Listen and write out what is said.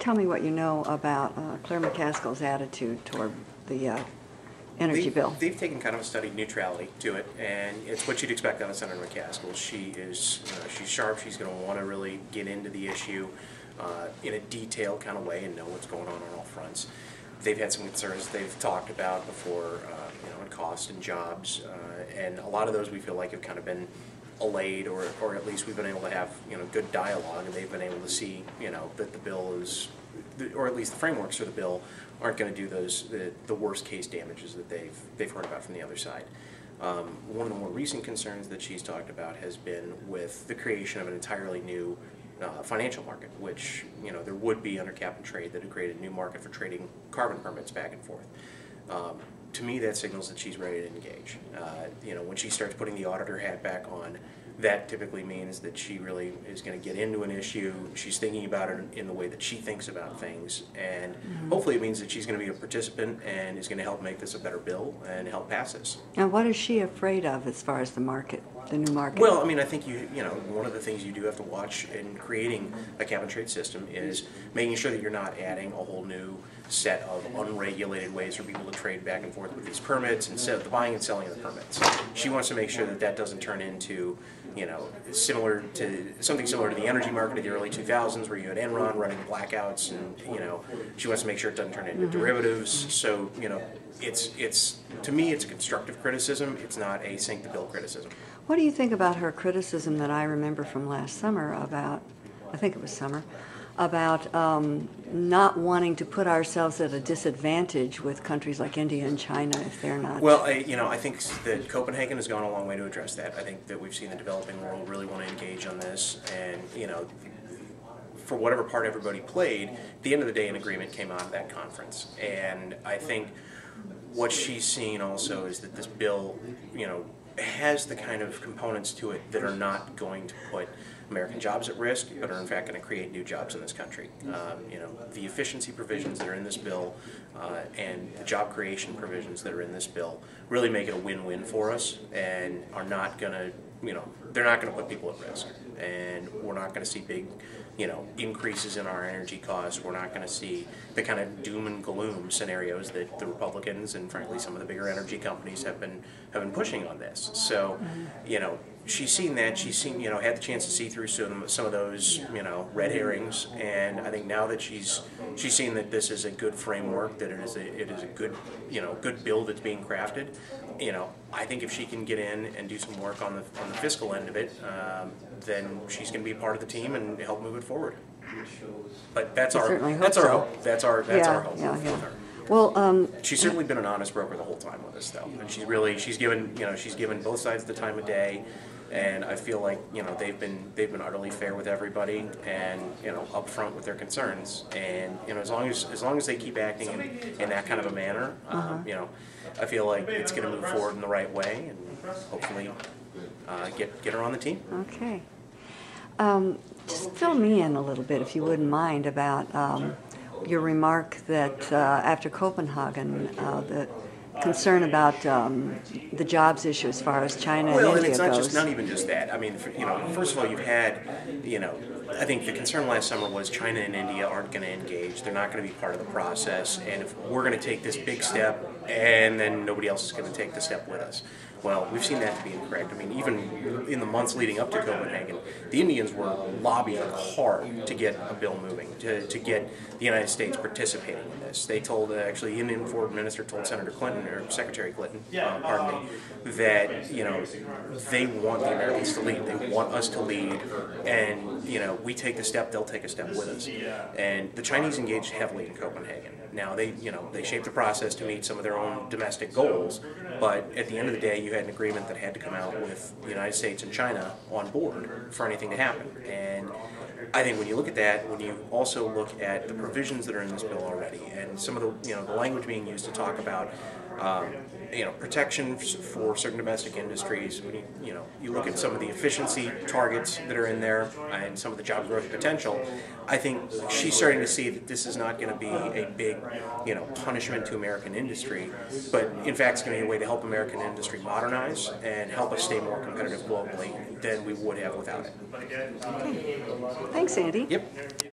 tell me what you know about Claire McCaskill's attitude toward the energy bill. They've taken kind of a studied neutrality to it, and it's what you'd expect out of Senator McCaskill. She is, she's sharp. She's going to want to really get into the issue in a detailed kind of way and know what's going on all fronts. They've had some concerns they've talked about before, in cost and jobs, and a lot of those we feel like have kind of been allayed, or at least we've been able to have good dialogue, and they've been able to see that the bill is, or at least the frameworks for the bill aren't going to do the worst case damages that they've heard about from the other side. One of the more recent concerns that she's talked about has been with the creation of an entirely new financial market, which there would be under cap and trade, that would create a new market for trading carbon permits back and forth. To me, that signals that she's ready to engage. When she starts putting the auditor hat back on, that typically means that she really is going to get into an issue. She's thinking about it in the way that she thinks about things, and hopefully it means that she's going to be a participant and is going to help make this a better bill and help pass this. And what is she afraid of as far as the market, the new market? Well, I mean, I think one of the things you do have to watch in creating a cap and trade system is making sure that you're not adding a whole new set of unregulated ways for people to trade back and forth with these permits instead of the buying and selling of the permits. She wants to make sure that that doesn't turn into something similar to the energy market of the early 2000s, where you had Enron running blackouts, and she wants to make sure it doesn't turn into derivatives. So it's to me, it's a constructive criticism. It's not a sink the bill criticism. What do you think about her criticism that I remember from last summer about, I think it was summer, about not wanting to put ourselves at a disadvantage with countries like India and China if they're not? Well, I think that Copenhagen has gone a long way to address that. I think that we've seen the developing world really want to engage on this, and for whatever part everybody played, at the end of the day, an agreement came out of that conference. And I think what she's seeing also is that this bill, has the kind of components to it that are not going to put American jobs at risk, but are in fact going to create new jobs in this country. The efficiency provisions that are in this bill and the job creation provisions that are in this bill really make it a win-win for us, and are not going to, they're not going to put people at risk. And we're not going to see big, increases in our energy costs. We're not going to see the kind of doom and gloom scenarios that the Republicans and frankly some of the bigger energy companies have been pushing on this. So, she's seen that. She's seen, had the chance to see through some of those, red herrings. And I think now that she's seen that this is a good framework, that it is a good, good bill that's being crafted. I think if she can get in and do some work on the fiscal end of it, then she's going to be part of the team and help move it forward. But that's our hope. That's our hope with her. Well, she's certainly been an honest broker the whole time with us, though, and she's given both sides the time of day, and I feel like they've been utterly fair with everybody, and upfront with their concerns, and as long as they keep acting in that kind of a manner, I feel like it's going to move forward in the right way, and hopefully get her on the team. Okay. Just fill me in a little bit, if you wouldn't mind, about your remark that after Copenhagen, the concern about the jobs issue as far as China and India it's goes. not even just that. I mean, first of all, you've had, I think the concern last summer was China and India aren't going to engage. They're not going to be part of the process, and if we're going to take this big step, and then nobody else is going to take the step with us. Well, we've seen that to be incorrect. I mean, even in the months leading up to Copenhagen, the Indians were lobbying hard to get a bill moving, to get the United States participating in this. They told, actually, the Indian Foreign Minister told Senator Clinton, or Secretary Clinton, pardon me, that, they want the Americans to lead. They want us to lead, and, we take the step, they'll take a step with us. And the Chinese engaged heavily in Copenhagen. Now, they shaped the process to meet some of their own domestic goals, but at the end of the day, you had an agreement that had to come out with the United States and China on board for anything to happen. And I think when you look at that, when you also look at the provisions that are in this bill already, and some of the the language being used to talk about protections for certain domestic industries, when you look at some of the efficiency targets that are in there and some of the job growth potential, I think she's starting to see that this is not going to be a big punishment to American industry, but in fact it's going to be a way to help American industry modernize and help us stay more competitive globally than we would have without it. Okay. Thanks, Andy. Yep.